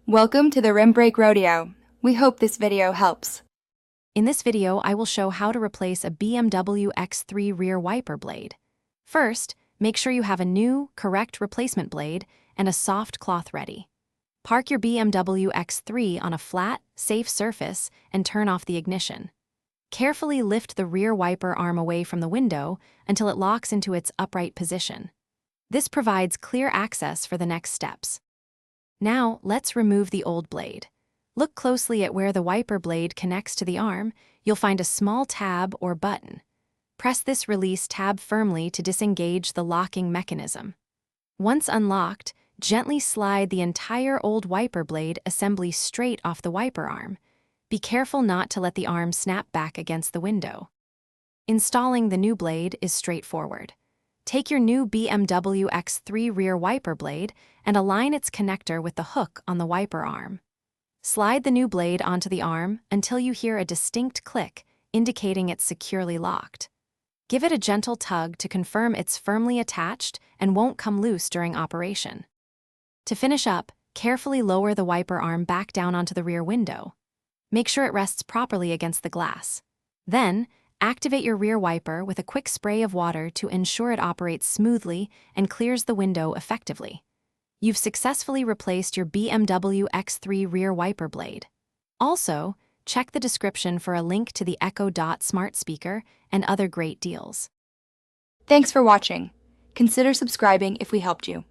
Welcome to the Rim Brake Rodeo. We hope this video helps. In this video, I will show how to replace a BMW X3 rear wiper blade. First, make sure you have a new, correct replacement blade and a soft cloth ready. Park your BMW X3 on a flat, safe surface and turn off the ignition. Carefully lift the rear wiper arm away from the window until it locks into its upright position. This provides clear access for the next steps. Now, let's remove the old blade. Look closely at where the wiper blade connects to the arm. You'll find a small tab or button. Press this release tab firmly to disengage the locking mechanism. Once unlocked, gently slide the entire old wiper blade assembly straight off the wiper arm. Be careful not to let the arm snap back against the window. Installing the new blade is straightforward. Take your new BMW X3 rear wiper blade and align its connector with the hook on the wiper arm. Slide the new blade onto the arm until you hear a distinct click, indicating it's securely locked. Give it a gentle tug to confirm it's firmly attached and won't come loose during operation. To finish up, carefully lower the wiper arm back down onto the rear window. Make sure it rests properly against the glass. Then, activate your rear wiper with a quick spray of water to ensure it operates smoothly and clears the window effectively. You've successfully replaced your BMW X3 rear wiper blade. Also, check the description for a link to the Echo Dot smart speaker and other great deals. Thanks for watching. Consider subscribing if we helped you.